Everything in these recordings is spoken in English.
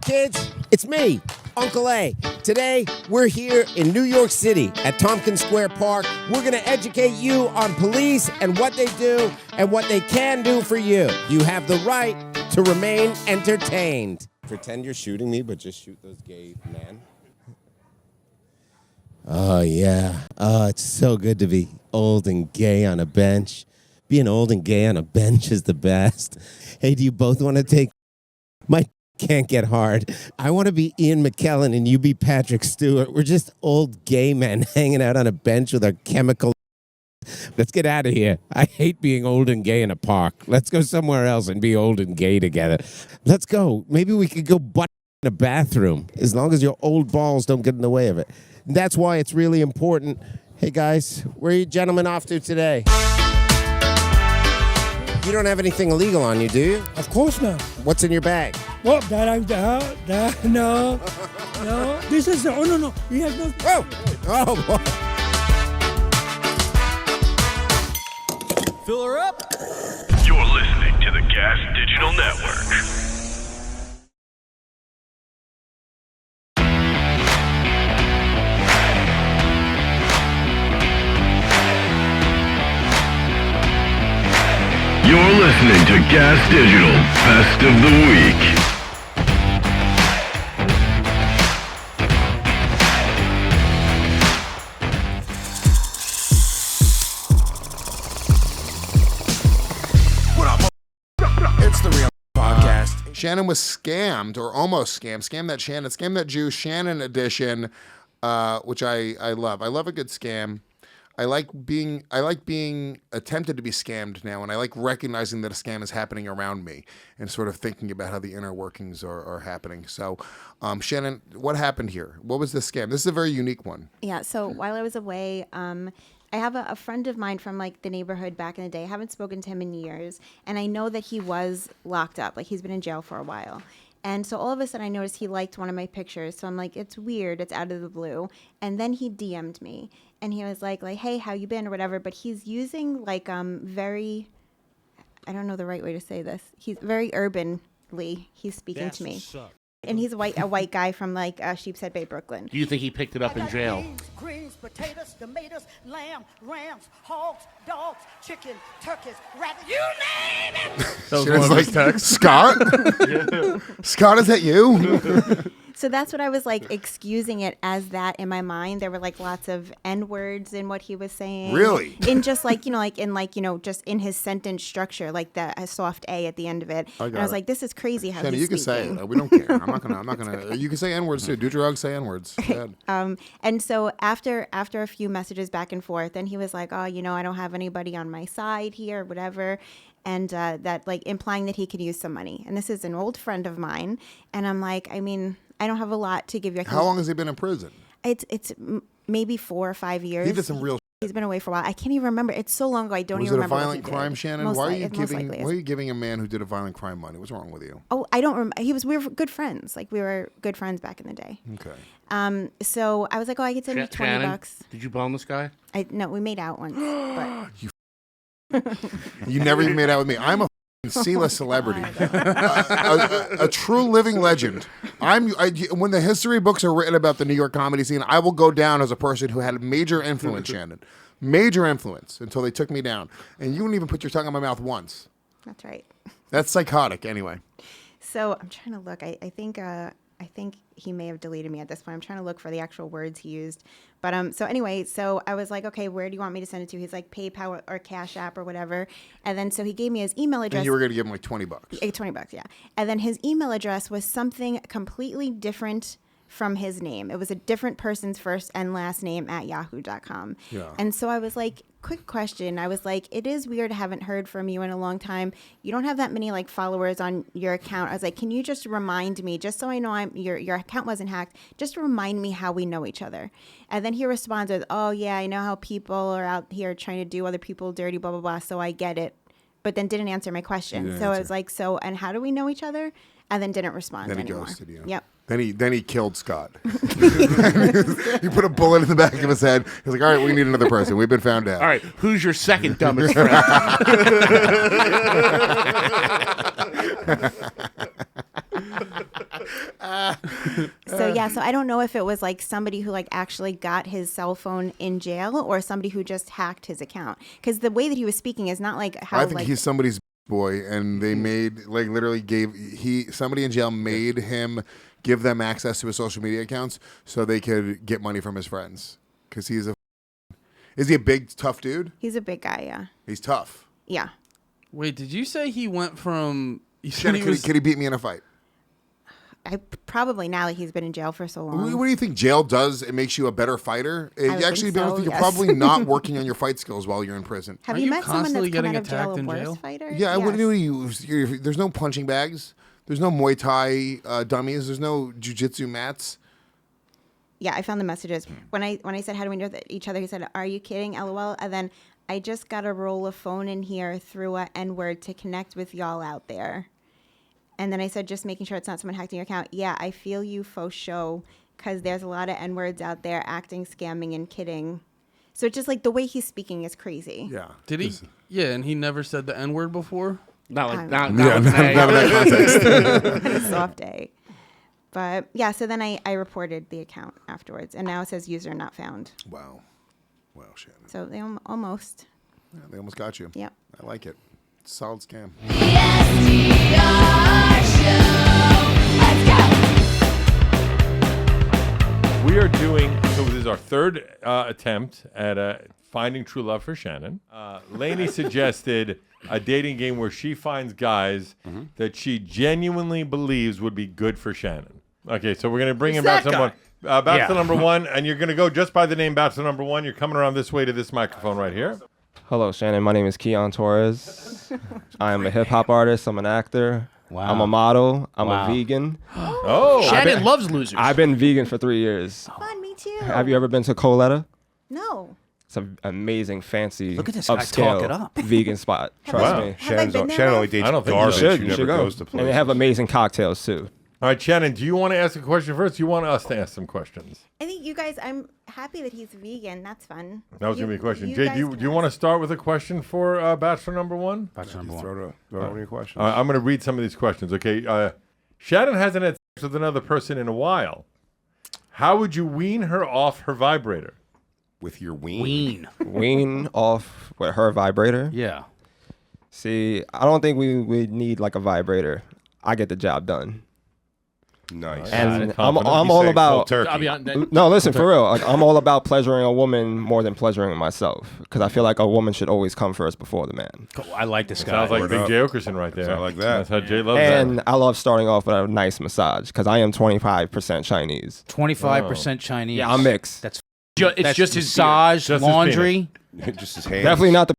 kids? It's me, Uncle A. Today, we're here in New York City at Tompkins Square Park. We're going to educate you on police and what they do and what they can do for you. You have the right to remain entertained. Pretend you're shooting me, but just shoot those gay men. Oh, yeah. Oh, it's so good to be old and gay on a bench. Being old and gay on a bench is the best. Hey, do you both want to take... My can't get hard. I want to be Ian McKellen and you be Patrick Stewart. We're just old gay men hanging out on a bench with our chemical... Let's get out of here. I hate being old and gay in a park. Let's go somewhere else and be old and gay together. Let's go. Maybe we could go butt in a bathroom, as long as your old balls don't get in the way of it. That's why it's really important. Hey, guys, where are you gentlemen off to today? You don't have anything illegal on you, do you? Of course not. What's in your bag? What? No. This is, no. You have no... Oh, boy. Fill her up. You're listening to the Gas Digital Network. You're listening to Gas Digital Best of the Week. It's the Real Podcast. Shannon was scammed, or almost scammed. Scam that Shannon. Scam that Jew. Shannon edition, which I love. I love a good scam. I like being attempted to be scammed now, and I like recognizing that a scam is happening around me and sort of thinking about how the inner workings are happening. So, Shannon, what happened here? What was this scam? This is a very unique one. Yeah, so while I was away, I have a friend of mine from like the neighborhood back in the day. I haven't spoken to him in years, and I know that he was locked up. Like, he's been in jail for a while. And so all of a sudden I noticed he liked one of my pictures. So I'm like, it's weird. It's out of the blue. And then he DM'd me. And he was like, hey, how you been or whatever. But he's using like very, I don't know the right way to say this. He's very urbanly. He's speaking to me. And he's a white guy from like Sheepshead Bay, Brooklyn. Do you think he picked it up in jail? Greens, potatoes, tomatoes, lamb, rams, hogs, dogs, chicken, turkeys, rabbits, you name it! That was one of those texts. Scott? Yeah. Scott, is that you? So that's what I was like, excusing it as that in my mind. There were like lots of N words in what he was saying. Really? In just like, just in his sentence structure, like a soft A at the end of it. And I was like, this is crazy how Shannon, he's you speaking. can say it. We don't care. I'm not gonna. You can say N words too. Do drugs, say N words. And so after a few messages back and forth, then he was like, I don't have anybody on my side here, whatever. And that like implying that he could use some money. And this is an old friend of mine. And I'm like, I don't have a lot to give you. How long has he been in prison? It's maybe 4 or 5 years. He did some real. He's been away for a while. I can't even remember. It's so long ago. I don't even remember. Was it a violent crime, Shannon? Why Why are you giving a man who did a violent crime money? What's wrong with you? Oh, I don't remember. We were good friends. Like, we were good friends back in the day. Okay. So I was like, I could send you $20. Did you bone this guy? No, we made out once. But You never even made out with me. I'm a C-list celebrity, a true living legend. When the history books are written about the New York comedy scene, I will go down as a person who had a major influence, Shannon. Major influence until they took me down. And you wouldn't even put your tongue in my mouth once. That's right. That's psychotic, anyway. So I'm trying to look. I think he may have deleted me at this point. I'm trying to look for the actual words he used. But so anyway, so I was like, okay, where do you want me to send it to? He's like PayPal or Cash App or whatever. And then so he gave me his email address. And you were going to give him like $20. $20, yeah. And then his email address was something completely different from his name. It was a different person's first and last name at yahoo.com. Yeah. And so I was like, quick question. I was like, it is weird. I haven't heard from you in a long time. You don't have that many like followers on your account. I was like, can you just remind me, just so I know your account wasn't hacked, just remind me how we know each other. And then he responds with, oh yeah, I know how people are out here trying to do other people dirty, blah, blah, blah. So I get it. But then didn't answer my question. So I was like, and how do we know each other? And then didn't respond anymore. Then he ghosted you. Yep. Then he killed Scott. He put a bullet in the back of his head. He's like, all right, we need another person. We've been found out. All right, who's your second dumbest friend? So yeah, so I don't know if it was like somebody who like actually got his cell phone in jail or somebody who just hacked his account. Because the way that he was speaking is not like how I think like he's somebody's boy, and they made like literally somebody in jail made him give them access to his social media accounts so they could get money from his friends. Because is he a big tough dude? he's a big guy. Yeah. He's tough. Yeah. Wait, did you say he went from? Could he beat me in a fight? I probably now that he's been in jail for so long. What do you think jail does? It makes you a better fighter? would Actually, think so, you're yes. probably not working on your fight skills while you're in prison. Have Are you you met someone that's constantly come out getting of jail a attacked in worse jail? fighter? Yeah, what do Yes. there's no punching bags. There's no Muay Thai dummies. There's no jiu-jitsu mats. Yeah, I found the messages. When I said, how do we know that each other? He said, are you kidding? LOL. And then I just got to roll a phone in here through a N-word to connect with y'all out there. And then I said, just making sure it's not someone hacking your account. Yeah, I feel you, faux show, because there's a lot of N-words out there acting, scamming, and kidding. So it's just like the way he's speaking is crazy. Yeah. Did he? Yeah, and he never said the N word before. Not like Um, not Yeah, with me. not in that context. On a soft day. But yeah, so then I reported the account afterwards. And now it says user not found. Wow, Shannon. So they almost. Yeah, they almost got you. Yep. I like it. It's a solid scam. We are doing, so this is our third attempt at finding true love for Shannon. Lainey suggested a dating game where she finds guys that she genuinely believes would be good for Shannon. Okay, so we're going to bring in Bachelor number one, and you're going to go just by the name Bachelor number one. You're coming around this way to this microphone right here. Hello, Shannon. My name is Keon Torres. I am a hip-hop artist. I'm an actor. Wow. I'm a model. I'm a vegan. Oh, Shannon loves losers. I've been vegan for 3 years. Fun, me too. Have you ever been to Coletta? No. It's an amazing, fancy, Look at this guy upscale talk it up. vegan spot. Trust Wow. me. Have I been there? Shannon only dates I don't think You you garbage. should. She You never should go. goes to And places. they have amazing cocktails, too. all right, Shannon, do you want to ask a question first? Or do you want us to ask some questions? I think you guys, I'm happy that he's vegan. That's fun. That was going to be a question. you Jay, guys do can you want to ask. start with a question for Bachelor number one? Bachelor number one. Throw any questions. I'm going to read some of these questions, okay? Shannon hasn't had sex with another person in a while. How would you wean her off her vibrator? With your ween. Ween. Wean off with her vibrator. Yeah. See, I don't think we need like a vibrator. I get the job done. Nice. And confident. I'm He's all saying about. cold turkey. I'll be on. No, listen, for real. Like, I'm all about pleasuring a woman more than pleasuring myself. Because I feel like a woman should always come first before the man. I like this guy. Sounds like Word Big up. Jay Okerson right there. Sound like that. That's how Jay loves And that. I love starting off with a nice massage. Because I am 25% Chinese. 25% Chinese. Yeah, I'm mixed. That's It's that's just his massage, Just his laundry. Just his hands. Definitely not the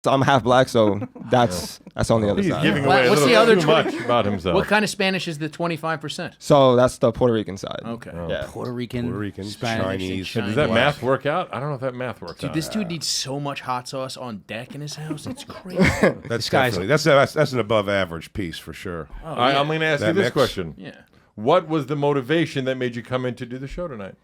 I'm half black, so that's on the other He's side. giving away What's a the little other too 20 much about himself. What kind of Spanish is the 25%? So that's the Puerto Rican side. Okay. Yeah. Puerto Rican, Chinese. Chinese. Does that math work out? I don't know if that math works Dude, out. this dude needs so much hot sauce on deck in his house. It's crazy. That's guy's- definitely that's an above average piece for sure. All right, I'm going to ask That you this mix? question. Yeah. What was the motivation that made you come in to do the show tonight?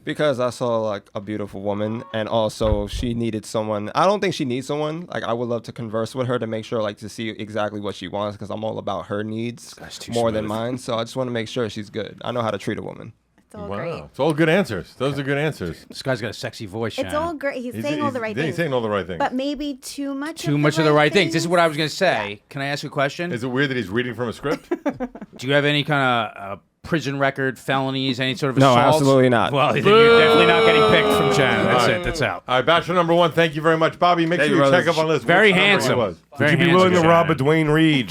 Because I saw like a beautiful woman, and also she needed someone. I don't think she needs someone. Like I would love to converse with her to make sure, like, to see exactly what she wants. Because I'm all about her needs more than mine. So I just want to make sure she's good. I know how to treat a woman. It's all Wow. great. It's all good answers. Those are good answers. This guy's got a sexy voice, It's all great. He's saying all the right things. He's saying all the right things. But maybe too much. Too much of the right things. This is what I was going to say. Can I ask you a question? Is it weird that he's reading from a script? Do you have any kind of prison record, felonies, any sort of No, assaults? absolutely not. Well, then you're definitely not getting picked from Shannon. That's it. That's out. All right, Bachelor number one, thank you very much. Bobby, make Thank sure you, you check brothers. up on this. Very What number he handsome. was. Very Would you be handsome, willing to rob a Shannon. Dwayne Reed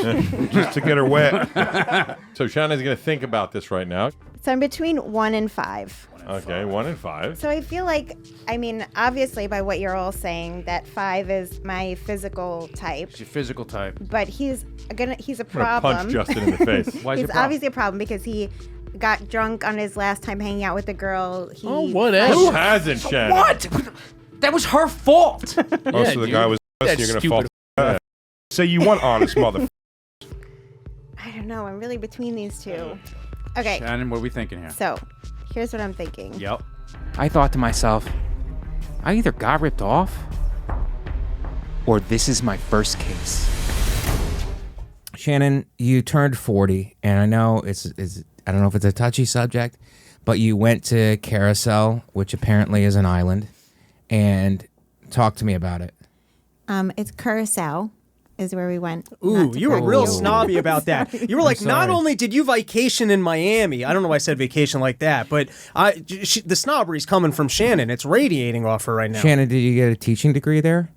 just to get her wet? So Shannon's going to think about this right now. So I'm between 1 and 5. Okay, 1 and 5. So I feel like, I mean, obviously by what you're all saying, that 5 is my physical type. It's your physical type. But he's a I'm gonna problem. punch Justin in the face. Why is He's your problem? obviously a problem because he got drunk on his last time hanging out with the girl. He Who hasn't, Shannon? What? That was her fault. Also, the guy was That's you're gonna fall. stupid. Say you want honest mother. I don't know. I'm really between these two. Okay. Shannon, what are we thinking here? So here's what I'm thinking. Yep. I thought to myself, I either got ripped off or this is my first case. Shannon, you turned 40, and I know I don't know if it's a touchy subject, but you went to Carousel, which apparently is an island, and talk to me about it. It's Curacao is where we went. Ooh, you were real snobby about that. You were like, not only did you vacation in Miami, I don't know why I said vacation like that, but the snobbery's coming from Shannon. It's radiating off her right now. Shannon, did you get a teaching degree there?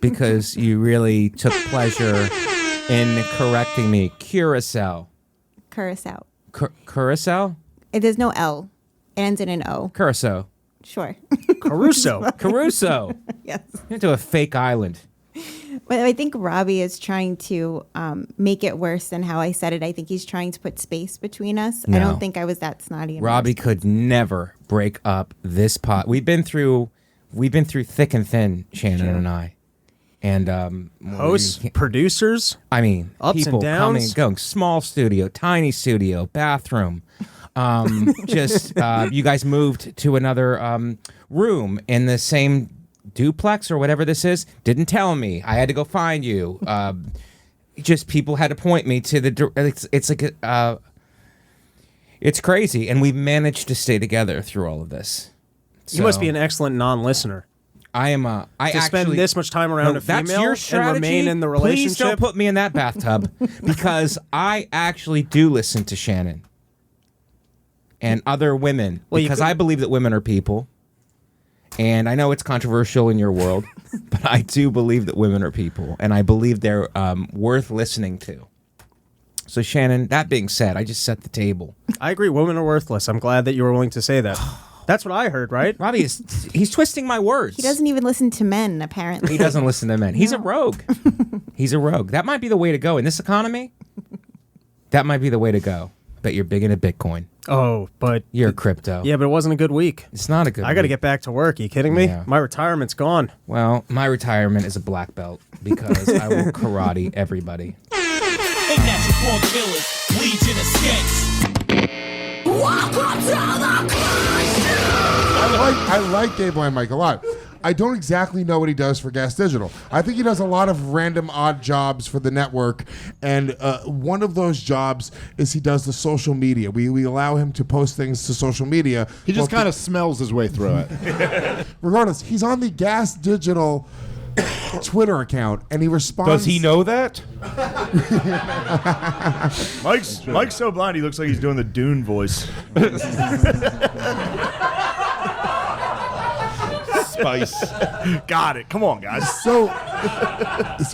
Because you really took pleasure in correcting me. Curacao. Curacao. Curacao? There's no L. It ends in an O. Curacao. Sure. Caruso. Caruso. Yes. Into a fake island. But I think Robbie is trying to make it worse than how I said it. I think he's trying to put space between us. No. I don't think I was that snotty. And Robbie could never break up this pot. We've been through thick and thin, Shannon and I. And hosts, producers, I mean, ups people and downs, coming and going. Small studio, tiny studio, bathroom. You guys moved to another room in the same duplex or whatever this is. Didn't tell me. I had to go find you. Just people had to point me to the. It's like it's crazy, and we managed to stay together through all of this. You must be an excellent non-listener. I am to spend this much time around a female that's your strategy? And remain in the relationship. Please don't put me in that bathtub because I actually do listen to Shannon and other women because I believe that women are people. And I know it's controversial in your world, but I do believe that women are people, and I believe they're worth listening to. So Shannon, that being said, I just set the table. I agree. Women are worthless. I'm glad that you were willing to say that. That's what I heard, right? Robbie he's twisting my words. He doesn't even listen to men, apparently. He doesn't listen to men. He's a rogue. He's a rogue. That might be the way to go in this economy. That might be the way to go. Bet you're big into Bitcoin. Oh, but you're crypto. Yeah, but it wasn't a good week. It's not a good I got to get back to work. Are you kidding me? Yeah. My retirement's gone. Well, my retirement is a black belt because I will karate everybody. And that's your boy Gillis, Legion of Skanks. Welcome to the I like Gay Mike a lot. I don't exactly know what he does for Gas Digital. I think he does a lot of random odd jobs for the network, and one of those jobs is he does the social media. We allow him to post things to social media. He just kind of smells his way through it. Regardless, he's on the Gas Digital Twitter account, and he responds. Does he know that? Mike's so blind he looks like he's doing the Dune voice. Spice. Got it. Come on, guys. So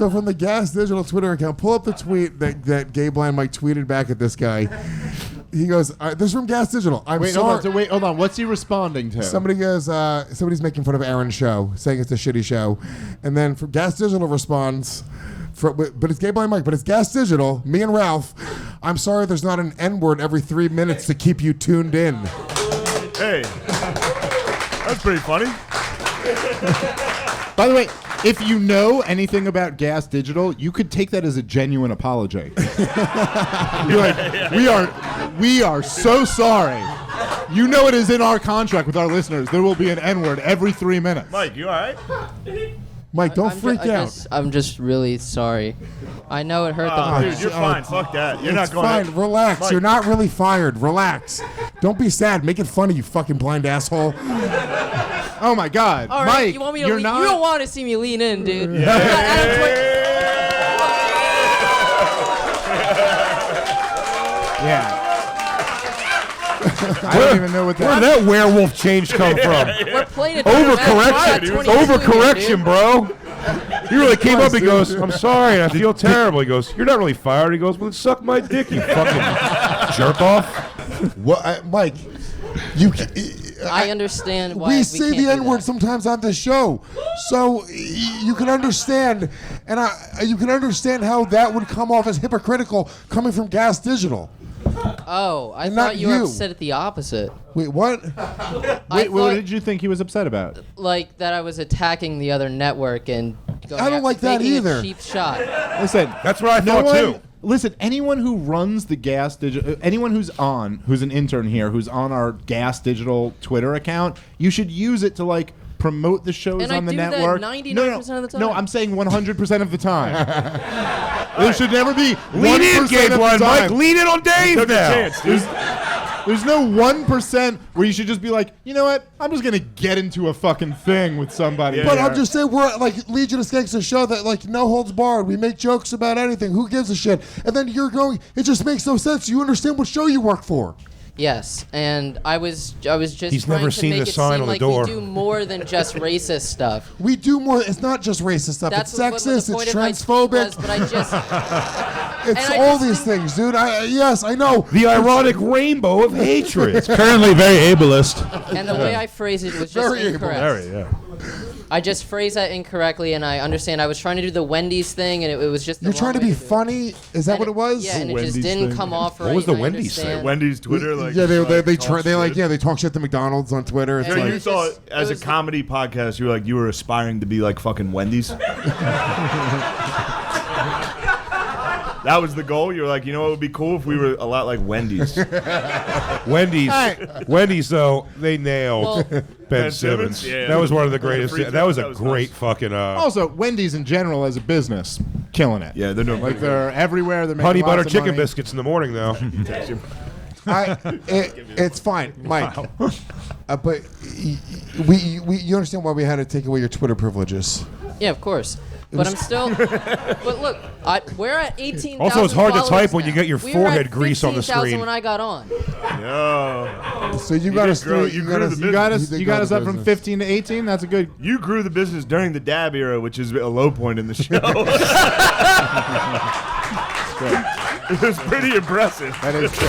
from the Gas Digital Twitter account, pull up the tweet that Gay Blind Mike tweeted back at this guy. He goes, this is from Gas Digital. Hold on. What's he responding to? Somebody goes, somebody's making fun of Aaron's show, saying it's a shitty show. And then from Gas Digital responds, but it's Gay Blind Mike, but it's Gas Digital, me and Ralph. I'm sorry there's not an N-word every 3 minutes to keep you tuned in. Hey, that's pretty funny. By the way, if you know anything about Gas Digital, you could take that as a genuine apology. You're like, we are so sorry. You know it is in our contract with our listeners. There will be an N-word every 3 minutes. Mike, you all right? Mike, don't freak out. I'm just really sorry. I know it hurt the dude, you're fine. Fuck that. You're not going fine. Relax. Mike. You're not really fired. Relax. Don't be sad. Make it funny, you fucking blind asshole. Oh my God, all right, Mike, you want me to you're not. You don't want to see me lean in, dude. Yeah. Yeah. I don't even know what that. Where did that werewolf change come from? We're playing it. Overcorrection, bro. He really came up. He goes, "I'm sorry, I feel terrible." He goes, "You're not really fired." He goes, "Well, suck my dick, you fucking jerk off." What, Mike? I understand why we we say can't the do N-word that. sometimes on this show, so you can understand, and you can understand how that would come off as hypocritical coming from Gas Digital. Oh, I And thought not you were you. upset at the opposite. Wait, what? Wait, what did you think he was upset about? Like that I was attacking the other network and going I don't like that making either. A cheap shot. Listen, that's what I thought too. Listen, anyone who runs the Gas Digital, anyone who's an intern here, who's on our Gas Digital Twitter account, you should use it to promote the shows And on I the do that network. 99% of the time. No, I'm saying 100% of the time. There should never be Lean in, 1% Gabe of the Blunt. time. Mike, lean in on Dave Took a now. chance, dude. There's no 1% where you should just be like, you know what? I'm just gonna get into a fucking thing with somebody. But I'm just saying, we're like Legion of Skanks, a show that like no holds barred. We make jokes about anything. Who gives a shit? And then you're going. It just makes no sense. You understand what show you work for? Yes, and I was just He's trying never to seen make the it sign seem on the like door. we do more than just racist stuff. We do more. It's not just racist stuff. That's It's what the sexist. point It's of my speech transphobic. was, but I just It's all these things, dude. Yes, I know. The ironic rainbow of hatred. It's currently very ableist. and the way I phrased it was just Very incorrect. Very, yeah. I just phrased that incorrectly, and I understand. I was trying to do the Wendy's thing, and it was just. You're trying to be funny. Is that what it was? Yeah, and it just didn't come off right. What was the and I Wendy's thing? understand. Wendy's Twitter, like Yeah, they talk talk shit to McDonald's on Twitter. It's So like, you thought, as a comedy podcast, you were like, you were aspiring to be like fucking Wendy's? That was the goal? You were like, you know what would be cool if we were a lot like Wendy's? Wendy's, though, they nailed Ben Simmons. Yeah, that was one of the the greatest. free That was throw, a that was great nice. fucking. Also, Wendy's in general as a business, killing it. Yeah, they're doing like they're everywhere. They're making honey lots butter of chicken money. biscuits in the morning, though. it's fine, Mike. But you understand why we had to take away your Twitter privileges? Yeah, of course. But I'm still. But look, we're at 18,000. Also, it's hard to type when now. you get your We were forehead at grease on the 15,000 screen. when I got on. Yeah. So you got us through. You got us up from 15 to 18. That's a good. You grew the business during the dab era, which is a low point in the show. It was pretty impressive. That is true.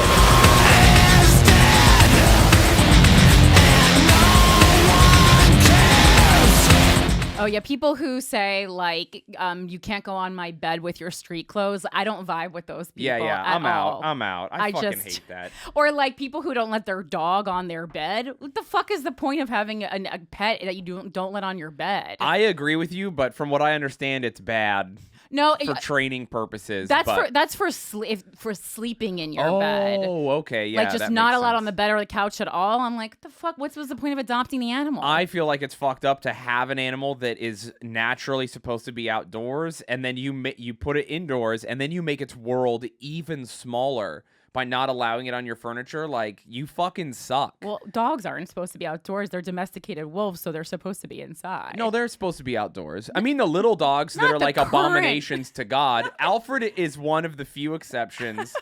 Oh yeah, people who say like you can't go on my bed with your street clothes. I don't vibe with those people. Yeah, at I'm all. out. I'm out. I fucking just hate that. Or like people who don't let their dog on their bed. What the fuck is the point of having a pet that you don't let on your bed? I agree with you, but from what I understand, it's bad. No, for training purposes. That's for sleeping in your bed. Oh, okay, yeah. like just that not makes allowed sense. on the bed or the couch at all. I'm like, the fuck? What was the point of adopting the animal? I feel like it's fucked up to have an animal that is naturally supposed to be outdoors, and then you put it indoors, and then you make its world even smaller by not allowing it on your furniture. Like, you fucking suck. Well, dogs aren't supposed to be outdoors. They're domesticated wolves, so they're supposed to be inside. No, they're supposed to be outdoors. I mean, the little dogs that are the like current. abominations to God. Alfred is one of the few exceptions.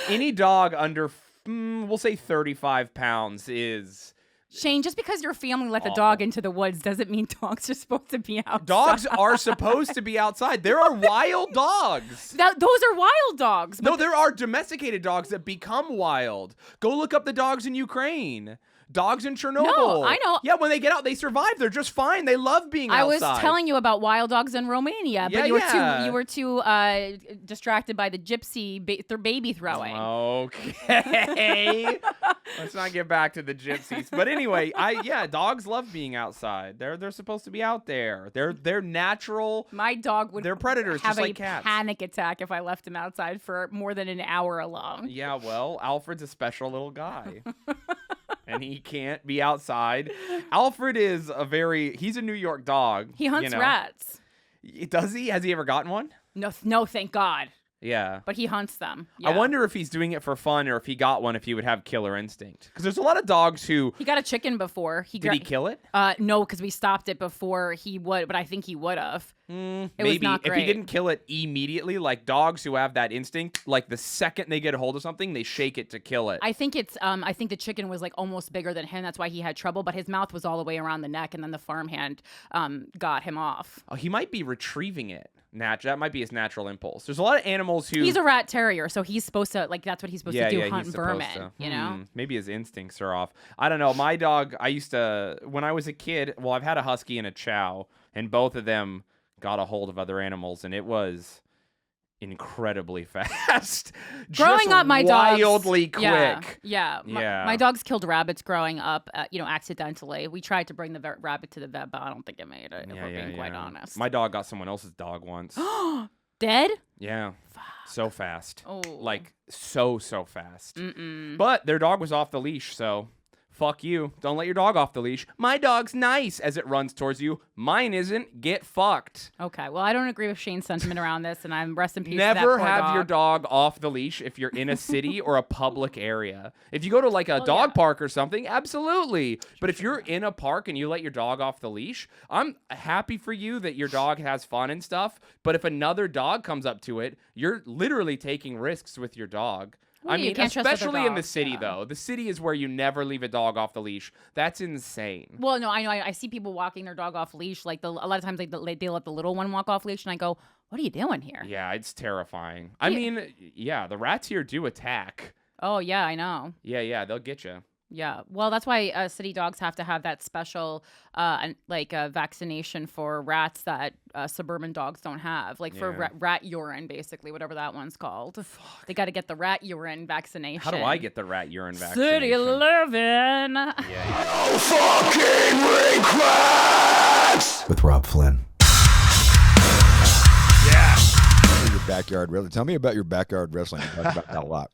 Any dog under, we'll say 35 pounds is... Shane, just because your family let the dog into the woods doesn't mean dogs are supposed to be outside. Dogs are supposed to be outside. There are wild dogs. Those are wild dogs. No, there are domesticated dogs that become wild. Go look up the dogs in Ukraine. Dogs in Chernobyl. No, I know. Yeah, when they get out, they survive. They're just fine. They love being I outside. was telling you about wild dogs in Romania, but Yeah, you were too distracted by the gypsy baby throwing. Okay. Let's not get back to the gypsies. But anyway, dogs love being outside. They're supposed to be out there. They're natural. My dog would They're predators have just like cats. panic attack if I left him outside for more than an hour alone. Yeah, well, Alfred's a special little guy. And he can't be outside. Alfred is he's a New York dog. He hunts rats. Does he? Has he ever gotten one? No, thank God. Yeah. But he hunts them. I Yeah. wonder if he's doing it for fun or if he got one, if he would have killer instinct. Because there's a lot of dogs who... He got a chicken before. Did he kill it? No, because we stopped it before he would, but I think he would have. It was Maybe not if great. he didn't kill it immediately, like dogs who have that instinct, like the second they get a hold of something, they shake it to kill it. I think it's. I think the chicken was like almost bigger than him. That's why he had trouble. But his mouth was all the way around the neck, and then the farmhand got him off. Oh, he might be retrieving it. That might be his natural impulse. There's a lot of animals who... He's a rat terrier, so he's supposed to that's what he's supposed to do, hunt he's vermin. supposed to. You know. Maybe his instincts are off. I don't know. My dog, I used to, when I was a kid, well, I've had a husky and a chow, and both of them got a hold of other animals, and it was incredibly fast. Growing Just up, my dogs wildly quick. Yeah. My dogs killed rabbits growing up, accidentally. We tried to bring the rabbit to the vet, but I don't think it made it. If we're being quite honest. My dog got someone else's dog once. Dead? Yeah. So fast. Oh. Like so fast. Mm-mm. But their dog was off the leash, so fuck you. Don't let your dog off the leash. My dog's nice as it runs towards you. Mine isn't. Get fucked. Okay, well, I don't agree with Shane's sentiment around this, and I'm rest in peace to that Never poor have dog. your dog off the leash if you're in a city or a public area. If you go to like a dog park or something, absolutely. But if you're in a park and you let your dog off the leash, I'm happy for you that your dog has fun and stuff. But if another dog comes up to it, you're literally taking risks with your dog. Well, I you mean, can't trust other especially in the dogs, city, though. The city is where you never leave a dog off the leash. That's insane. Well, no, I know. I see people walking their dog off leash. Like a lot of times, they let the little one walk off leash, and I go, "What are you doing here?" Yeah, it's terrifying. I mean, yeah, the rats here do attack. Oh yeah, I know. Yeah, they'll get you. Yeah, well, that's why city dogs have to have that special, vaccination for rats that suburban dogs don't have, like for rat urine, basically, whatever that one's called. They got to get the rat urine vaccination. How do I get the rat urine vaccination? City living. No fucking regrets! With Rob Flynn. Yeah. Your backyard wrestling. Tell me about your backyard wrestling. You talk about that a lot.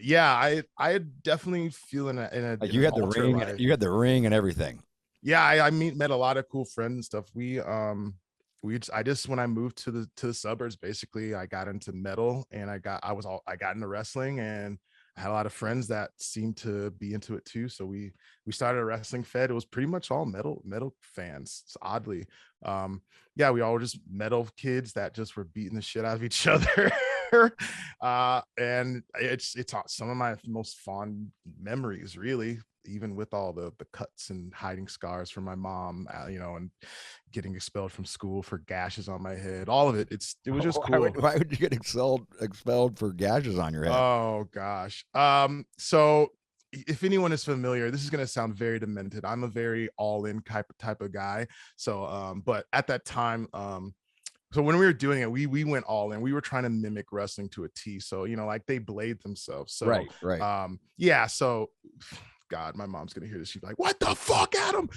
Yeah, I definitely feel in a like you had the ring. You had the ring and everything. Yeah, I met a lot of cool friends and stuff. I just when I moved to the suburbs, basically, I got into metal and I got into wrestling, and I had a lot of friends that seemed to be into it too. So we started a wrestling fed. It was pretty much all metal fans. It's oddly, yeah, we all were just metal kids that just were beating the shit out of each other. And it's some of my most fond memories, really, even with all the cuts and hiding scars from my mom, and getting expelled from school for gashes on my head. All of it. It was just cool. Why would you get expelled for gashes on your head? Oh gosh. So if anyone is familiar, this is going to sound very demented. I'm a very all-in type of guy. So, but at that time, so when we were doing it, we went all in. We were trying to mimic wrestling to a T. So, like they blade themselves. So, right. Yeah. So, God, my mom's gonna hear this. She's like, "What the fuck, Adam?"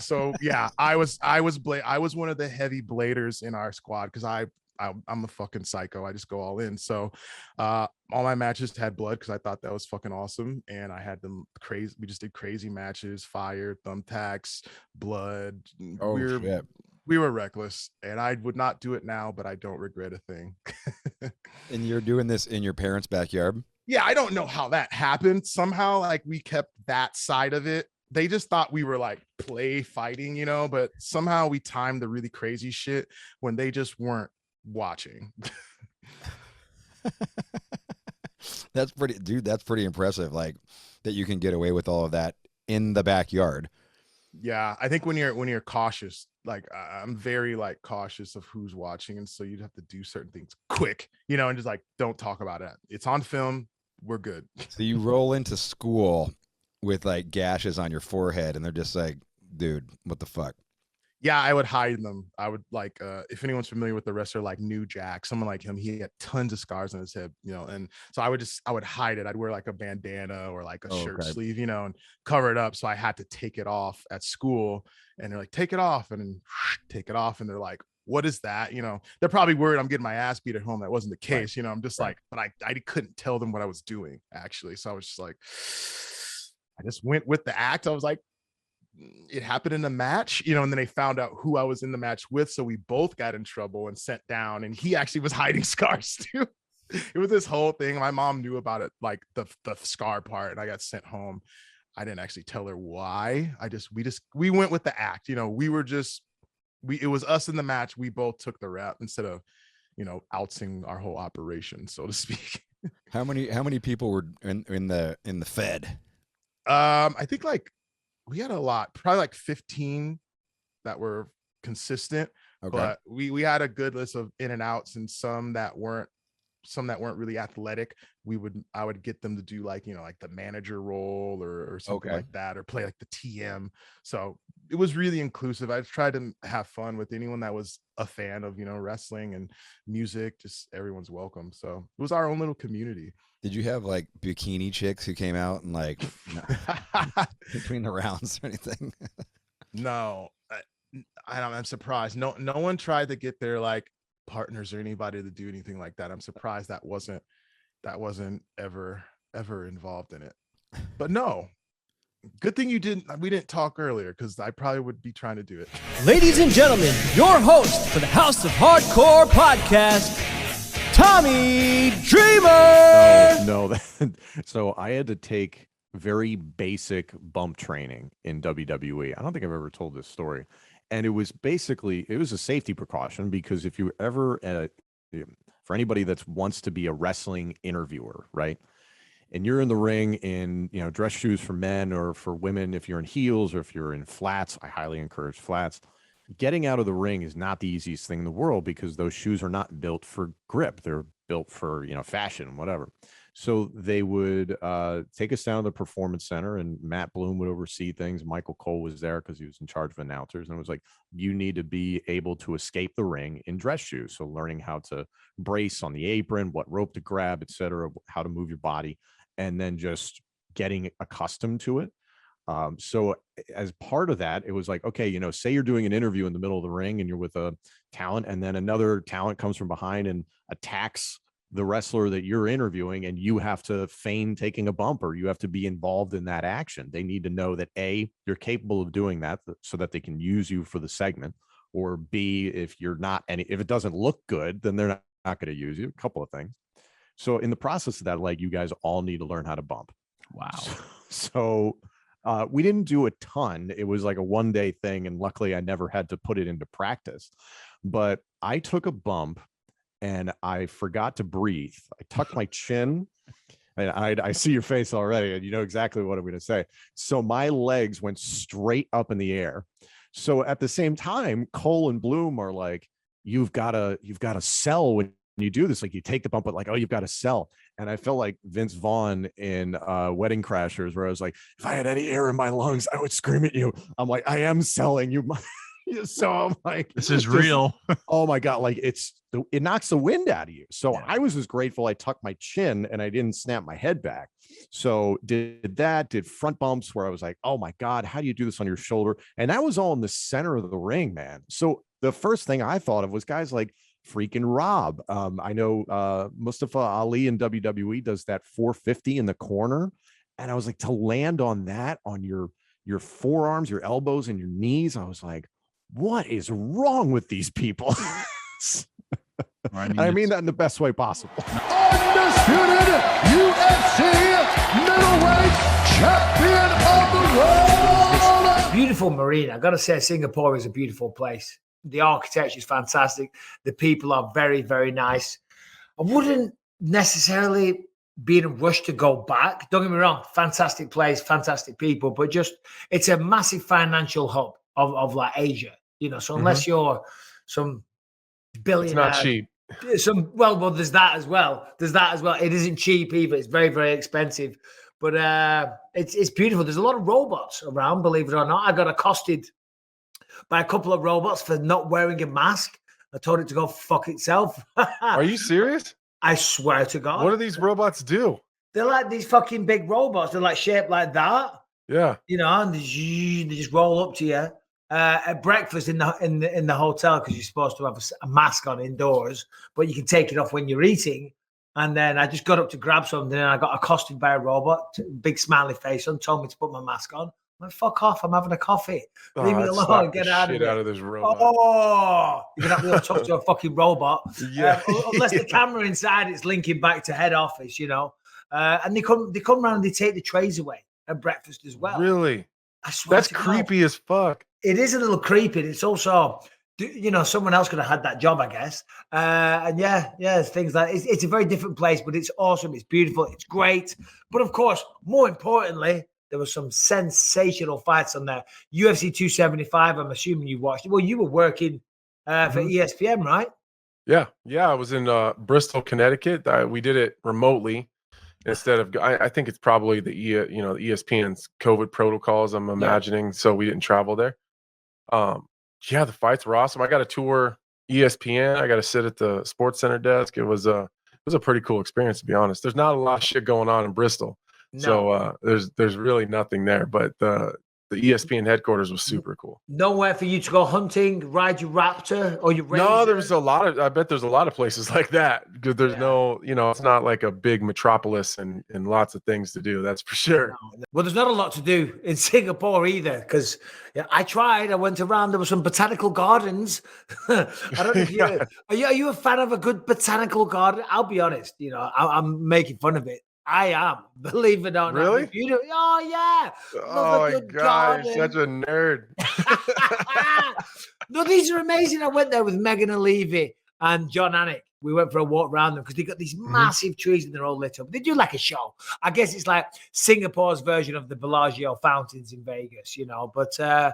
So yeah, I was one of the heavy bladers in our squad because I'm a fucking psycho. I just go all in. So, all my matches had blood because I thought that was fucking awesome, and I had them crazy. We just did crazy matches, fire, thumbtacks, blood. Oh shit. We were reckless, and I would not do it now, but I don't regret a thing. And you're doing this in your parents' backyard? Yeah, I don't know how that happened. Somehow, like, we kept that side of it. They just thought we were like play fighting, but somehow we timed the really crazy shit when they just weren't watching. That's pretty impressive. Like that you can get away with all of that in the backyard. Yeah, I think when you're cautious, like I'm very like cautious of who's watching, and so you'd have to do certain things quick, and just like don't talk about it. It's on film. We're good. So you roll into school with like gashes on your forehead, and they're just like, "Dude, what the fuck?" Yeah, I would hide them. I would like, if anyone's familiar with the wrestler like New Jack, someone like him, he had tons of scars on his head, and so I would hide it. I'd wear like a bandana or like a shirt sleeve, and cover it up. So I had to take it off at school, and they're like, "Take it off," and then take it off, and they're like, "What is that?" They're probably worried I'm getting my ass beat at home. That wasn't the case. I'm just like, but I couldn't tell them what I was doing actually. So I was just like, I just went with the act. I was like, it happened in a match, and then they found out who I was in the match with. So we both got in trouble and sent down, and he actually was hiding scars too. It was this whole thing. My mom knew about it, like the scar part, and I got sent home. I didn't actually tell her why. We went with the act. It was us in the match. We both took the rap instead of, outsing our whole operation, so to speak. How many people were in the Fed? I think like we had a lot, probably like 15 that were consistent. Okay. But we had a good list of in and outs, and some that weren't really athletic. I would get them to do like, like the manager role or something like that, or play like the TM. So it was really inclusive. I tried to have fun with anyone that was a fan of, wrestling and music. Just everyone's welcome. So it was our own little community. Did you have like bikini chicks who came out and like between the rounds or anything? No, I'm surprised. No one tried to get their like partners or anybody to do anything like that. I'm surprised that wasn't ever involved in it. But no. Good thing we didn't talk earlier, because I probably would be trying to do it. Ladies and gentlemen, your host for the House of Hardcore podcast, Tommy Dreamer. No. So I had to take very basic bump training in WWE. I don't think I've ever told this story. And it was a safety precaution, because if you ever, for anybody that wants to be a wrestling interviewer, right? And you're in the ring in, dress shoes for men or for women, if you're in heels or if you're in flats, I highly encourage flats. Getting out of the ring is not the easiest thing in the world, because those shoes are not built for grip. They're built for, fashion, whatever. So they would take us down to the Performance Center, and Matt Bloom would oversee things. Michael Cole was there because he was in charge of announcers. And it was like, you need to be able to escape the ring in dress shoes. So learning how to brace on the apron, what rope to grab, et cetera, how to move your body, and then just getting accustomed to it. So as part of that, it was like, okay, say you're doing an interview in the middle of the ring and you're with a talent, and then another talent comes from behind and attacks the wrestler that you're interviewing, and you have to feign taking a bump, or you have to be involved in that action. They need to know that A, you're capable of doing that so that they can use you for the segment, or B, if it doesn't look good, then they're not going to use you. A couple of things. So in the process of that, like, you guys all need to learn how to bump. Wow. So we didn't do a ton. It was like a one-day thing, and luckily I never had to put it into practice. But I took a bump and I forgot to breathe. I tucked my chin, and I see your face already, and you know exactly what I'm going to say. So my legs went straight up in the air. So at the same time, Cole and Bloom are like, you've got to sell when you do this. Like, you take the bump, but like, oh, you've got to sell. And I felt like Vince Vaughn in Wedding Crashers, where I was like, if I had any air in my lungs, I would scream at you. I'm like, I am selling you. So I'm like, this is real. Oh my God. Like, it knocks the wind out of you. So I was just grateful I tucked my chin and I didn't snap my head back. So did front bumps where I was like, oh my God, how do you do this on your shoulder? And that was all in the center of the ring, man. So the first thing I thought of was guys like freaking Rob. I know Mustafa Ali in WWE does that 450 in the corner. And I was like, to land on that, on your forearms, your elbows, and your knees, I was like, what is wrong with these people? I mean that in the best way possible. Undisputed UFC middleweight champion of the world. Beautiful marina. I got to say, Singapore is a beautiful place. The architecture is fantastic. The people are very, very nice. I wouldn't necessarily be in a rush to go back. Don't get me wrong. Fantastic place, fantastic people, but just, it's a massive financial hub of like Asia. So unless you're some billionaire, it's not cheap. Well, there's that as well. It isn't cheap either. It's very, very expensive, but it's beautiful. There's a lot of robots around, believe it or not. I got accosted by a couple of robots for not wearing a mask. I told it to go fuck itself. Are you serious? I swear to God. What do these robots do? They're like these fucking big robots. They're like shaped like that. Yeah. And they just roll up to you. At breakfast in the hotel, because you're supposed to have a mask on indoors, but you can take it off when you're eating. And then I just got up to grab something, and I got accosted by a robot, big smiley face on, told me to put my mask on. I'm like, fuck off! I'm having a coffee. Leave me alone. Get out of here. Out of this robot. Oh, you're gonna have to talk to a fucking robot. Yeah. Unless the camera inside it's linking back to head office, And they come around and they take the trays away at breakfast as well. Really? I swear that's creepy as fuck. It is a little creepy. It's also, someone else could have had that job, I guess. And things like it's a very different place, but it's awesome. It's beautiful. It's great. But of course, more importantly, there were some sensational fights on there. UFC 275. I'm assuming you watched it. Well, you were working for ESPN, right? Yeah. I was in Bristol, Connecticut. We did it remotely. Instead of, I think it's probably the ESPN's COVID protocols, I'm imagining, so we didn't travel there. The fights were awesome. I got to tour ESPN. I got to sit at the Sports Center desk. It was a pretty cool experience, to be honest. There's not a lot of shit going on in Bristol, so there's really nothing there. But the ESPN headquarters was super cool. Nowhere for you to go hunting, ride your Raptor or your Razor? No, there's a lot of. I bet there's a lot of places like that because there's no, it's not like a big metropolis and lots of things to do. That's for sure. Well, there's not a lot to do in Singapore either because I tried. I went around. There were some botanical gardens. I don't know if are you a fan of a good botanical garden? I'll be honest. I'm making fun of it. I am, believe it or not. Really? Oh yeah. Oh my God, you're such a nerd. No, these are amazing. I went there with Megan Levy and John Anik. We went for a walk around them because they got these massive trees and they're all lit up. They do like a show. I guess it's like Singapore's version of the Bellagio fountains in Vegas, But the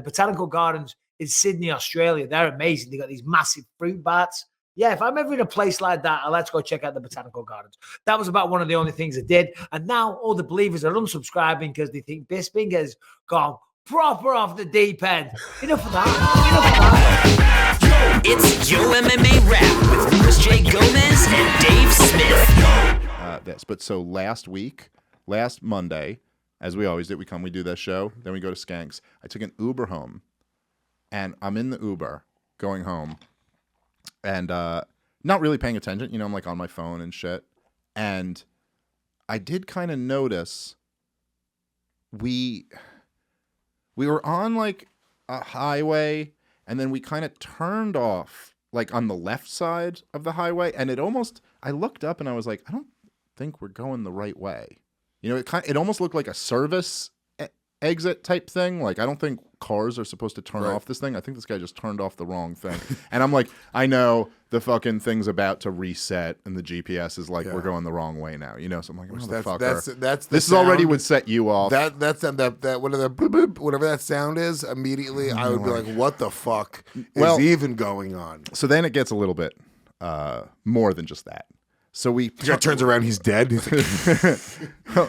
botanical gardens in Sydney, Australia, they're amazing. They got these massive fruit bats. Yeah, if I'm ever in a place like that, I'll let's go check out the botanical gardens. That was about one of the only things I did. And now all the believers are unsubscribing because they think Bisping has gone proper off the deep end. Enough of that. It's Yo MMA Rap with Chris J. Gomez and Dave Smith. But so last Monday, as we always did, we do this show, then we go to Skanks. I took an Uber home, and I'm in the Uber going home. And not really paying attention, I'm like on my phone and shit. And I did kind of notice we were on like a highway, and then we kind of turned off like on the left side of the highway, and I looked up and I was like, I don't think we're going the right way. It almost looked like a service exit type thing. Like, I don't think cars are supposed to turn off this thing. I think this guy just turned off the wrong thing. And I'm like, I know the fucking thing's about to reset and the GPS is like, we're going the wrong way now, So I'm like, motherfucker. That's this is already would set you off. That whatever that sound is, immediately I would be like, what the fuck is even going on? So then it gets a little bit more than just that. So the guy turns around, he's dead.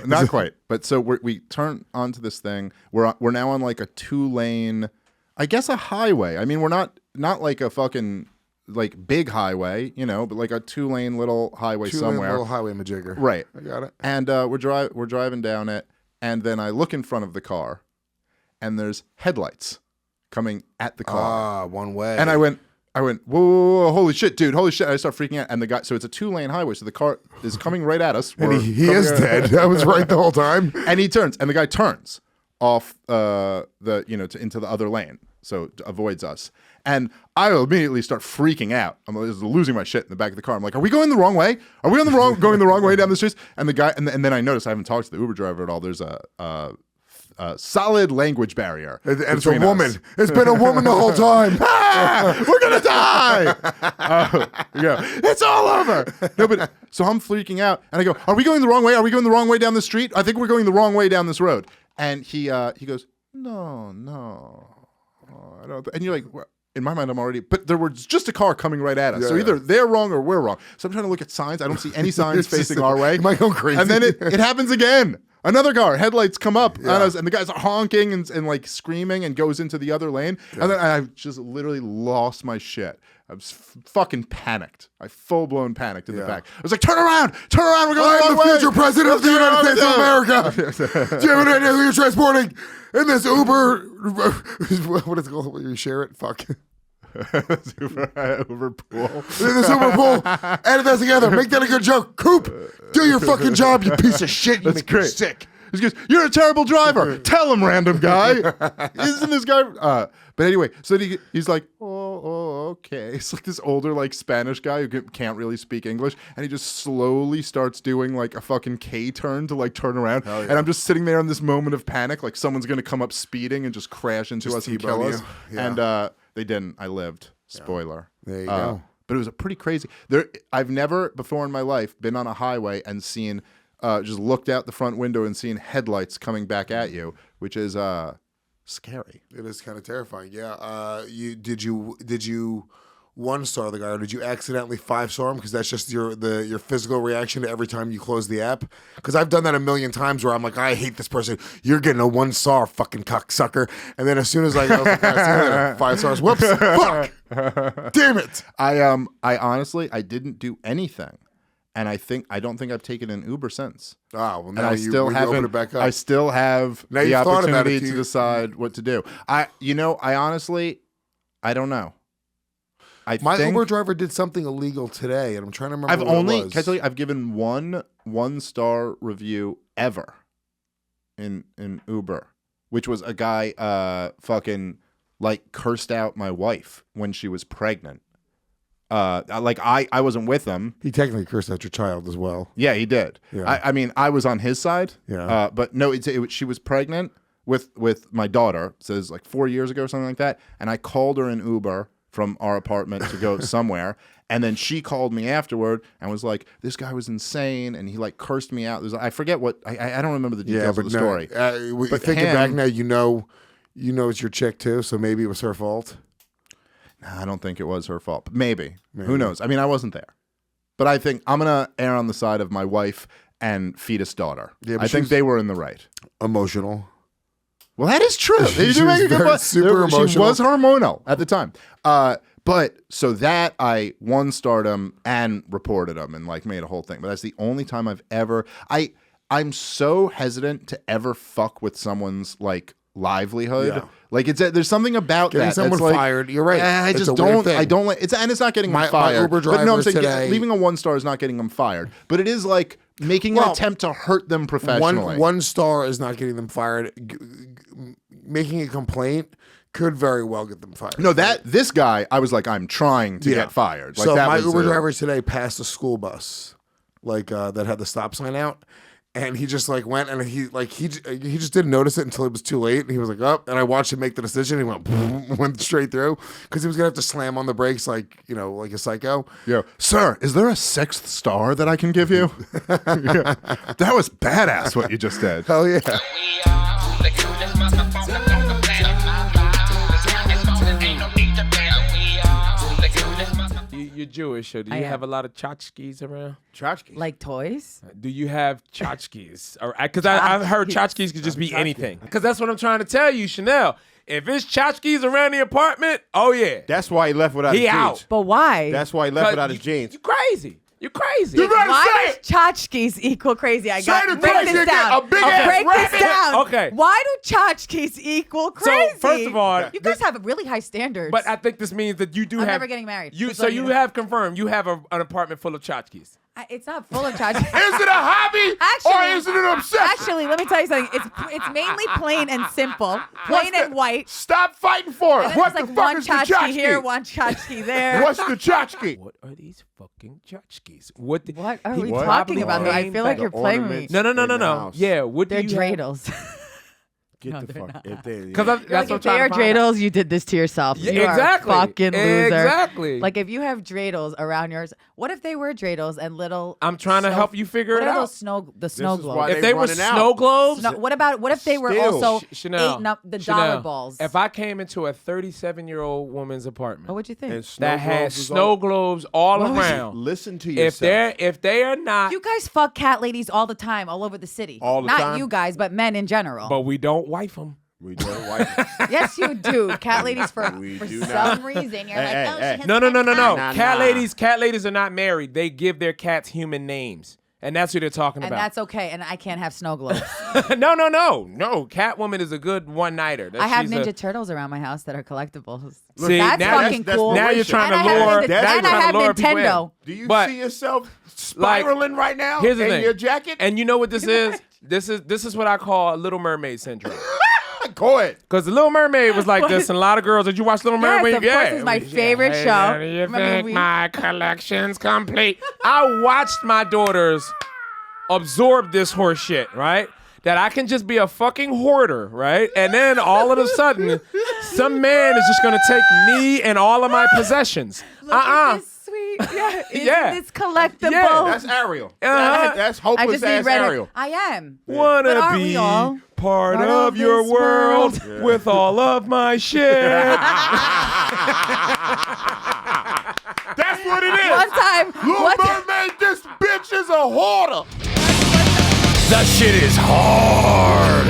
Not quite, but so we turn onto this thing. We're now on like a 2-lane, I guess a highway. I mean, we're not like a fucking like big highway, but like a 2-lane little highway somewhere. Little highway majigger. Right. I got it. And we're driving down it, and then I look in front of the car, and there's headlights coming at the car. One way. And I went, whoa, holy shit, dude, holy shit. I start freaking out. And the guy, so it's a 2-lane highway. So the car is coming right at us. And he is dead. I was right the whole time. And he turns, and the guy turns off into the other lane. So avoids us. And I immediately start freaking out. I'm losing my shit in the back of the car. I'm like, are we going the wrong way? Are we going the wrong way down the streets? And the guy, and then I notice I haven't talked to the Uber driver at all. There's a solid language barrier. And it's a woman. It's been a woman the whole time. We're gonna die. It's all over. No, but so I'm freaking out, and I go, "Are we going the wrong way? Are we going the wrong way down the street? I think we're going the wrong way down this road." And he goes, "No, I don't." And you're like, well, in my mind, I'm already. But there was just a car coming right at us, so either they're wrong or we're wrong. So I'm trying to look at signs. I don't see any signs facing our way. Am I going crazy? And then it happens again. Another car, headlights come up on us, and the guy's honking and like screaming and goes into the other lane. Yeah. And then I just literally lost my shit. I was fucking panicked. I full-blown panicked in the back. I was like, turn around, we're going the wrong way. I'm the future president of the United States of America. Do you have any idea who you're transporting in this Uber? What is it called? You share it? Fuck. Uber pool. In this Uber pool. Edit that together. Make that a good joke. Coop, do your fucking job, you piece of shit. You make me sick. He goes, you're a terrible driver. Tell him, random guy. Isn't this guy? But anyway, so he's like, oh, okay. It's like this older, like Spanish guy who can't really speak English, and he just slowly starts doing like a fucking K turn to like turn around. Yeah. And I'm just sitting there in this moment of panic, like someone's gonna come up speeding and just crash into us and kill us. Yeah. And they didn't. I lived. Spoiler. There you go. But it was a pretty crazy. I've never before in my life been on a highway and seen. Just looked out the front window and seen headlights coming back at you, which is scary. It is kind of terrifying. Yeah. Did you 1-star the guy, or did you accidentally 5-star him? Because that's just your physical reaction to every time you close the app. Because I've done that a million times where I'm like, I hate this person. You're getting a 1-star, fucking cocksucker. And then as soon as I go 5 stars, whoops, fuck, damn it. I honestly I didn't do anything. and I don't think I've taken an Uber since. Oh, well, and now I you still open haven't. it back up. I still have Now the you've thought about opportunity it, to decide what to do. I honestly, I don't know. My think Uber driver did something illegal today, and I'm trying to remember what it was. Can I tell you, I've given one star review ever in Uber, which was a guy fucking like cursed out my wife when she was pregnant. Like I wasn't with him. He technically cursed out your child as well. Yeah, he did. Yeah. I mean, I was on his side. Yeah. But no, she was pregnant with my daughter. So it was like 4 years ago or something like that. And I called her in Uber from our apartment to go somewhere. And then she called me afterward and was like, "This guy was insane," and he like cursed me out. I forget what I don't remember the details of the story. But thinking back now, you know it's your chick too, so maybe it was her fault. Nah, I don't think it was her fault. But maybe. Who knows? I mean, I wasn't there. But I think I'm gonna err on the side of my wife and fetus daughter. Yeah, but I think they were in the right. Emotional. Well, that is true. She was very super emotional. She was hormonal at the time. But so that I one-starred him and reported him and like made a whole thing. But that's the only time I've ever. I'm so hesitant to ever fuck with someone's like livelihood. Yeah. Like there's something about Getting that. someone that's like, fired. You're right. I It's just a weird don't. thing. I don't like. And it's not getting My him fired. Uber But no, I'm saying today, leaving a 1-star is not getting them fired. But it is like making an attempt to hurt them professionally. One star is not getting them fired. Making a complaint could very well get them fired. No, this guy, I was like, I'm trying to get fired. Like, so that my was Uber driver today passed a school bus, like that had the stop sign out, and he just like went and he just didn't notice it until it was too late. And he was like, "Up," and I watched him make the decision. He went straight through because he was gonna have to slam on the brakes like like a psycho. Yo, sir, is there a 6th star that I can give you? Yeah. That was badass what you just did. Hell yeah. You're Jewish, so do you have a lot of tchotchkes around? Tchotchkes? Like toys? Do you have tchotchkes? Because I've heard tchotchkes could just be anything. Because that's what I'm trying to tell you, Chanel. If it's tchotchkes around the apartment, oh yeah. That's why he left without his jeans. out. But why? That's why he left without his jeans. You crazy. You're crazy. Why does tchotchkes equal crazy? I got to break this down. Break this down. Okay. Why do tchotchkes equal crazy? So first of all, you guys have really high standards. but I think this means that you do I'm have. never getting married. Just So letting you you know. have confirmed you have an apartment full of tchotchkes. It's not full of tchotchkes. Is it a hobby or is it an obsession? Actually, let me tell you something. It's mainly plain and simple, plain and white. Stop fighting for And it. then What there's the like fuck one is the tchotchke tchotchke? here, one tchotchke there. What's the tchotchke? What are these fucking tchotchkes? What are he we probably talking about? I named feel like that- you're playing with me. No. Yeah, what do They're you have? dreidels. Get No, the they're fuck. not. If they, Because that's Like what if I'm they trying are to find out. dreidels, you did this to yourself. Yeah, You exactly. are a fucking loser. Exactly. Like if you have dreidels around yours, what if they were dreidels and little? I'm trying to help you figure what it are out. those snow globes? If they were snow globes, What if they were also Chanel, the Chanel, dollar balls? If I came into a 37-year-old woman's apartment, What would you think? that had snow globes all What would you- around, Listen to if they are not, You guys fuck cat ladies all the time, all over the city. All the Not time? you guys, but men in general. but we don't wife them. We don't wife. Yes, you do. Cat ladies for do some not. reason. You're Hey, like, hey, she has No. Nah, Cat nah. ladies are not married. They give their cats human names, and that's who they're talking and about. that's okay. And I can't have snow globes. No. Catwoman is a good one-nighter. I have Ninja Turtles around my house that are collectibles. See, that's now fucking cool. Now you're trying And to I have lure. Nintendo- now you're and I trying have to lure people in. Nintendo. Do you But, see yourself spiraling right now Here's the in thing. your jacket? And you know what this is? This is what I call Little Mermaid syndrome. Go ahead. Because the Little Mermaid was like this, and a lot of girls. Did you watch Little Yes, Mermaid? of course, it's my favorite Hey, show. how do you Remember think we- my collection's complete? I watched my daughters absorb this horse shit, right? That I can just be a fucking hoarder, right? And then all of a sudden, some man is just gonna take me and all of my possessions. Sweet. Yeah. Isn't Yeah. this collectible? Yeah, That's Ariel. Uh-huh. That's I hopeless just need ass red. Ariel. I am. But Wanna aren't be we all? part Part of of your this world world. with all of my shit. That's what it is. One time. Little Mermaid, this bitch is a hoarder. The shit is hard.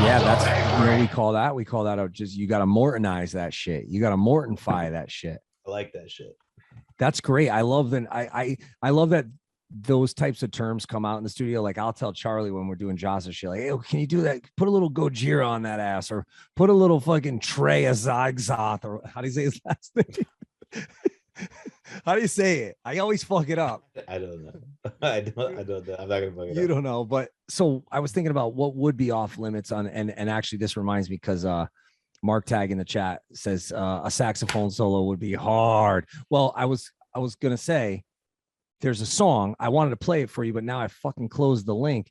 Yeah, that's what we call that. We call that just you got to Mortonize that shit. You got to Mortonify that shit. I like that shit. That's great. I love that. I love that those types of terms come out in the studio. Like I'll tell Charlie when we're doing Jasta shit, like, hey, can you do that? Put a little Gojira on that ass, or put a little fucking Trey Azagzoth, or how do you say his last name? How do you say it? I always fuck it up. I don't know. I don't know. I'm not gonna fuck it up. You don't know, but so I was thinking about what would be off limits on, and actually this reminds me because Marc Tag in the chat says a saxophone solo would be hard. Well, I was gonna say there's a song I wanted to play it for you, but now I fucking closed the link.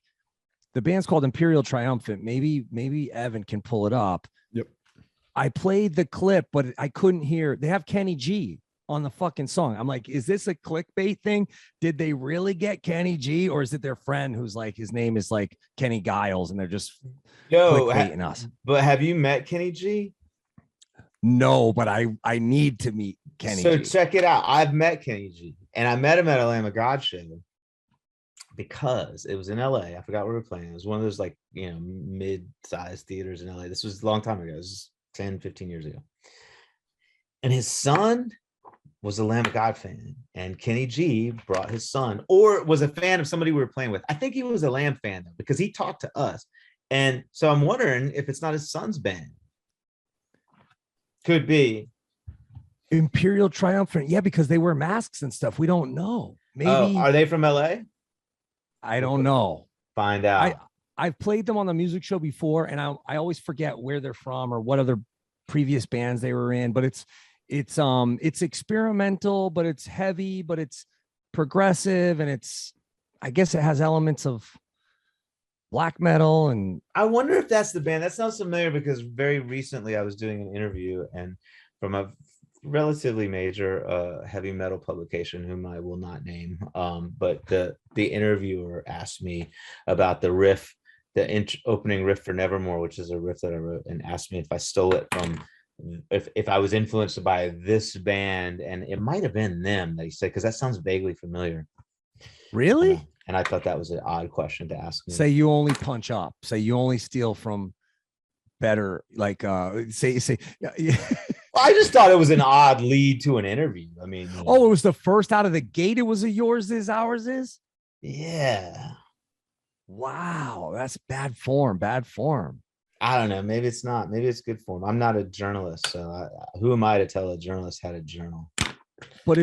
The band's called Imperial Triumphant. Maybe Evan can pull it up. Yep. I played the clip, but I couldn't hear. They have Kenny G on the fucking song. I'm like, is this a clickbait thing? Did they really get Kenny G, or is it their friend who's like, his name is like Kenny Giles, and they're just clickbaiting us? But have you met Kenny G? No, but I need to meet Kenny So G. check it out. I've met Kenny G, and I met him at a Lamb of God show because it was in LA. I forgot where we were playing. It was one of those like, mid-sized theaters in LA. This was a long time ago. It was 10, 15 years ago. And his son was a Lamb of God fan, and Kenny G brought his son, or was a fan of somebody we were playing with. I think he was a Lamb fan though, because he talked to us. And so I'm wondering if it's not his son's band. Could be. Imperial Triumphant. Yeah, because they wear masks and stuff. We don't know. Maybe. Oh, are they from LA? I don't know. Find out. I've played them on the music show before, and I always forget where they're from or what other previous bands they were in, but it's experimental, but it's heavy, but it's progressive, and I guess it has elements of black metal. And I wonder if that's the band. That sounds familiar because very recently I was doing an interview and from a relatively major heavy metal publication whom I will not name, but the interviewer asked me about the riff, the opening riff for Nevermore, which is a riff that I wrote, and asked me if I stole it from, if I was influenced by this band, and it might have been them that he said, because that sounds vaguely familiar. Really? And I thought that was an odd question to ask me. Say you only punch up. Say you only steal from better, like say. Yeah. I just thought it was an odd lead to an interview. I mean, oh, it was the first out of the gate. It was a yours is, ours is. Yeah. Wow, that's bad form. Bad form. I don't know. Maybe it's not. Maybe it's good form. I'm not a journalist, so who am I to tell a journalist how to journal? But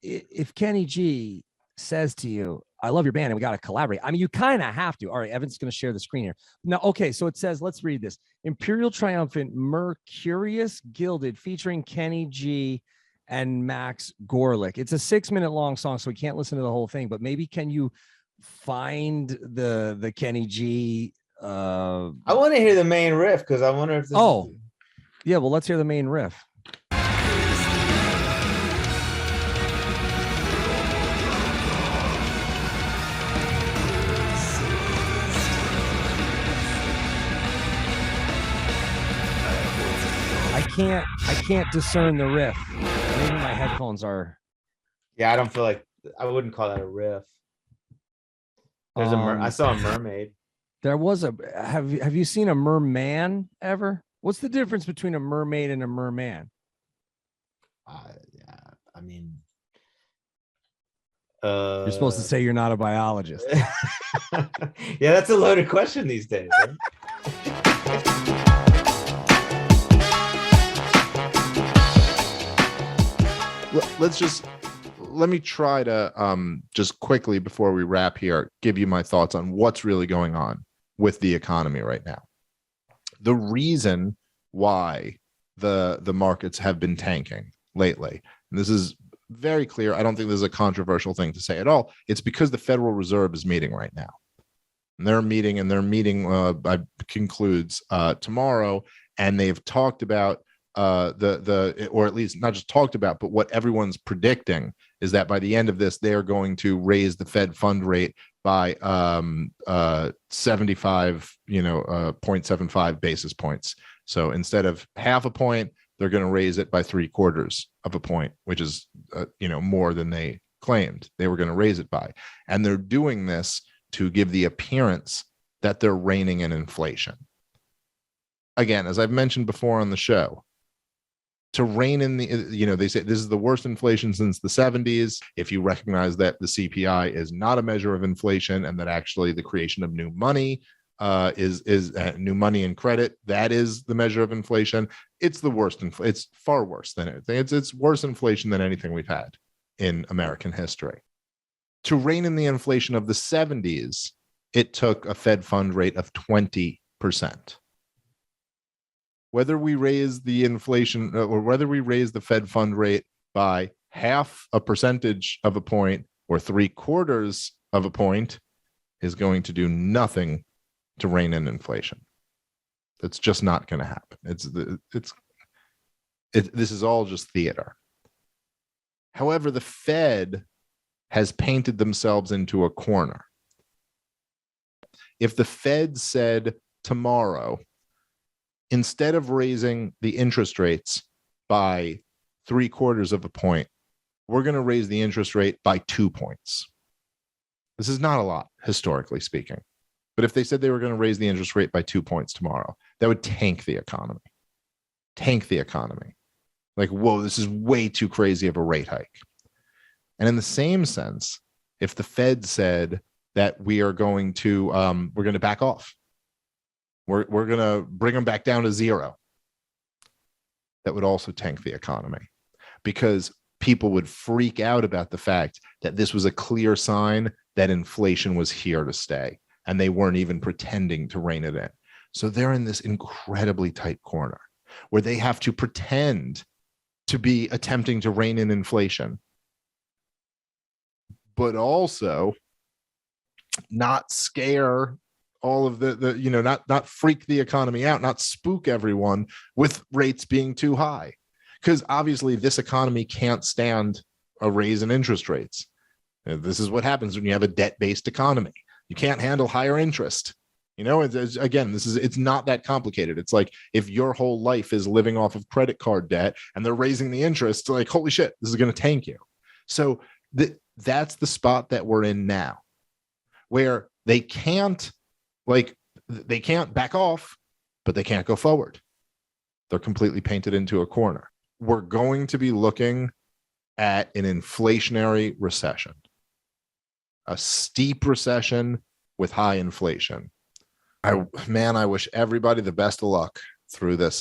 if Kenny G says to you, I love your band and we got to collaborate, I mean, you kind of have to. All right, Evan's going to share the screen here. Now, okay, so it says, let's read this. Imperial Triumphant Mercurius Gilded featuring Kenny G and Max Gorlick. It's a 6-minute long song, so we can't listen to the whole thing, but maybe can you find the Kenny G? I want to hear the main riff because I wonder if this yeah, well, let's hear the main riff. I can't discern the riff. Maybe my headphones are. Yeah, I don't feel like I wouldn't call that a riff. There's I saw a mermaid. There was a. Have you seen a merman ever? What's the difference between a mermaid and a merman? Yeah, I mean, you're supposed to say you're not a biologist. Yeah, that's a loaded question these days. Right? Let me try to just quickly before we wrap here, give you my thoughts on what's really going on with the economy right now. The reason why the markets have been tanking lately, and this is very clear, I don't think this is a controversial thing to say at all. It's because the Federal Reserve is meeting right now. And their meeting concludes tomorrow, and they've talked about or at least not just talked about, but what everyone's predicting is that by the end of this, they are going to raise the Fed fund rate by 0.75 basis points. So instead of half a point, they're going to raise it by 0.75 of a point, which is more than they claimed they were going to raise it by. And they're doing this to give the appearance that they're reining in inflation. Again, as I've mentioned before on the show, to rein in the, they say this is the worst inflation since the 70s. If you recognize that the CPI is not a measure of inflation and that actually the creation of new money is new money and credit, that is the measure of inflation. It's the worst. It's far worse than anything. It's worse inflation than anything we've had in American history. To rein in the inflation of the 70s, it took a Fed fund rate of 20%. Whether we raise the inflation or whether we raise the Fed fund rate by 0.5 percentage of a point or 3/4 of a point is going to do nothing to rein in inflation. It's just not going to happen. This is all just theater. However, the Fed has painted themselves into a corner. If the Fed said tomorrow, instead of raising the interest rates by 3/4 of a point, we're going to raise the interest rate by 2 points. This is not a lot, historically speaking. But if they said they were going to raise the interest rate by 2 points tomorrow, that would tank the economy. Tank the economy. Like, whoa, this is way too crazy of a rate hike. And in the same sense, if the Fed said that we are going to, we're going to back off, we're going to bring them back down to zero, that would also tank the economy, because people would freak out about the fact that this was a clear sign that inflation was here to stay, and they weren't even pretending to rein it in. So they're in this incredibly tight corner where they have to pretend to be attempting to rein in inflation, but also not scare all of not freak the economy out, not spook everyone with rates being too high. Because obviously this economy can't stand a raise in interest rates. This is what happens when you have a debt-based economy. You can't handle higher interest. It's not that complicated. It's like if your whole life is living off of credit card debt and they're raising the interest, like, holy shit, this is going to tank you. So that's the spot that we're in now, where they can't back off, but they can't go forward. They're completely painted into a corner. We're going to be looking at an inflationary recession, a steep recession with high inflation. I wish everybody the best of luck through this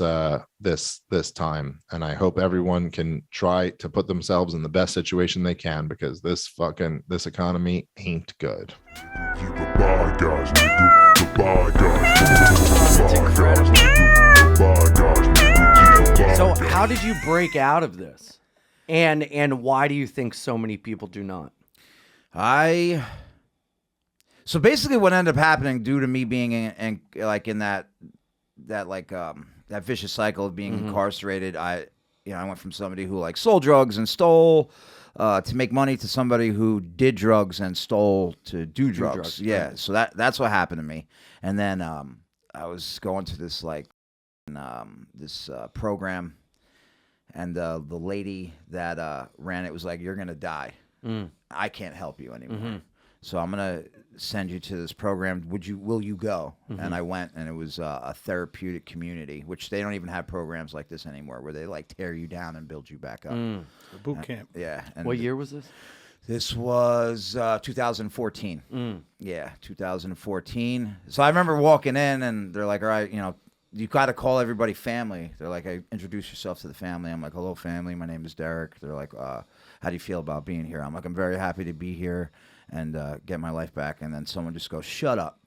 time, and I hope everyone can try to put themselves in the best situation they can, because this economy ain't good. So how did you break out of this? And why do you think so many people do not? So basically what ended up happening, due to me being in that vicious cycle of being incarcerated, I went from somebody who sold drugs and stole to make money to somebody who did drugs and stole to do drugs. Yeah, right. So that's what happened to me. And then I was going to this program, and the lady that ran it was like, "You're gonna die. I can't help you anymore. So I'm gonna send you to this program. Will you go?" And I went, and it was a therapeutic community, which they don't even have programs like this anymore, where they tear you down and build you back up. A boot camp. Yeah. And what year was this? This was 2014. Yeah, 2014. So I remember walking in, and they're like, "All right, you got to call everybody family." They're like, "Introduce yourself to the family." I'm like, "Hello, family. My name is Derek." They're like, "How do you feel about being here?" I'm like, "I'm very happy to be here and get my life back." And then someone just goes, "Shut up."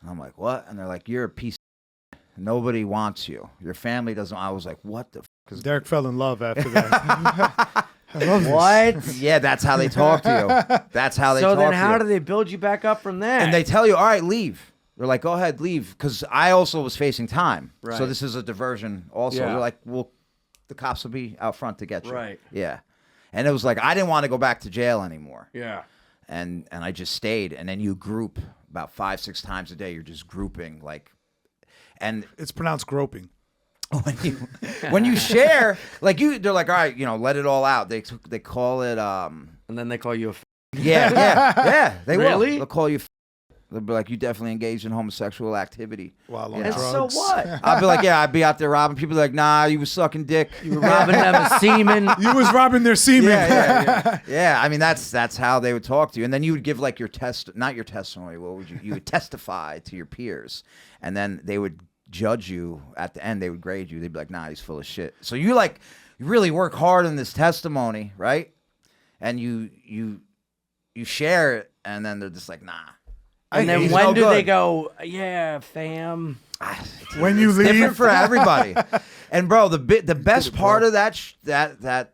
And I'm like, "What?" And they're like, "You're a piece of shit. Nobody wants you. Your family doesn't." I was like, "What the f-?" Derek fell in love after that. I love what? This. Yeah, that's how they talk to you. That's how they talk to you. So then how do they build you back up from there? And they tell you, "All right, leave." They're like, "Go ahead, leave." Because I also was facing time. Right. So this is a diversion also. Yeah. They're like, "Well, the cops will be out front to get you." Right. Yeah. And it was like, I didn't want to go back to jail anymore. Yeah. And I just stayed. And then you group about 5-6 times a day. You're just grouping and it's pronounced groping. When you share, they're like, "All right, let it all out." They call it, and then they call you a. Yeah. They really? will. They'll call you. They'll be like, you definitely engaged in homosexual activity. While on And so what? I'll be like, yeah, I'd be out there robbing. People are like, nah, you was sucking dick. You were robbing them of semen. You was robbing their semen. Yeah, I mean, that's how they would talk to you. And then you would give like not your testimony. What would you would testify to your peers. And then they would judge you at the end. They would grade you. They'd be like, nah, he's full of shit. So you really work hard in this testimony, right? And you share it, and then they're just like, nah. And then when do they go, yeah, fam? When you leave? Different for everybody. And bro, the best part of that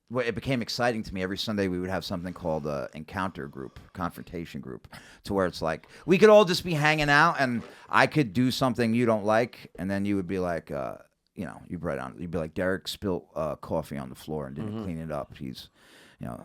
it became exciting to me. Every Sunday we would have something called encounter group, confrontation group, to where it's like we could all just be hanging out, and I could do something you don't like, and then you would be like, you'd be like, Derek spilled coffee on the floor and didn't clean it up. He's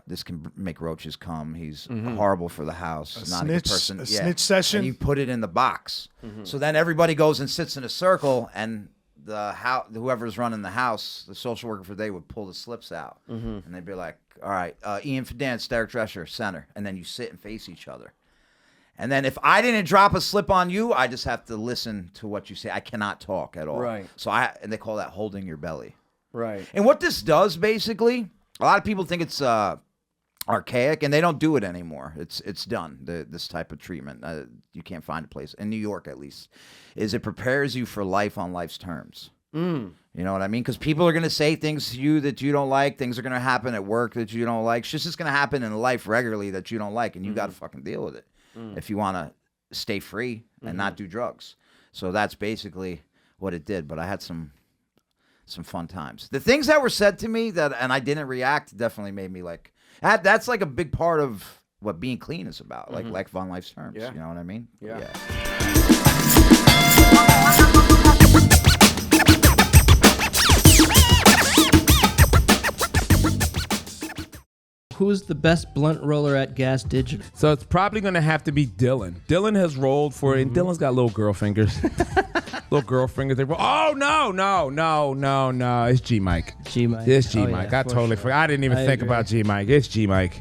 this can make roaches come. He's horrible for the house. Not a good person. A snitch session. And you put it in the box. So then everybody goes and sits in a circle, and whoever's running the house, the social worker for the day, would pull the slips out, and they'd be like, all right, Ian for dance, Derek Drescher, center, and then you sit and face each other. And then if I didn't drop a slip on you, I just have to listen to what you say. I cannot talk at all. Right. So and they call that holding your belly. Right. And what this does basically, a lot of people think it's archaic, and they don't do it anymore. It's done. This type of treatment, you can't find a place in New York, at least. Is it prepares you for life on life's terms. You know what I mean? Because people are gonna say things to you that you don't like. Things are gonna happen at work that you don't like. Shit's just gonna happen in life regularly that you don't like, and you got to fucking deal with it if you want to stay free and not do drugs. So that's basically what it did. But I had some fun times. The things that were said to me and I didn't react definitely made me like, that's like a big part of what being clean is about, like life on life's terms. You know what I mean? Yeah. Who's the best blunt roller at Gas Digital? So it's probably going to have to be Dylan. Dylan has rolled for it, and Dylan's got little girl fingers. Little girl fingers. Oh, no. It's G Mike. G Mike. It's G Mike. I totally forgot. I didn't even think about G Mike. It's G Mike.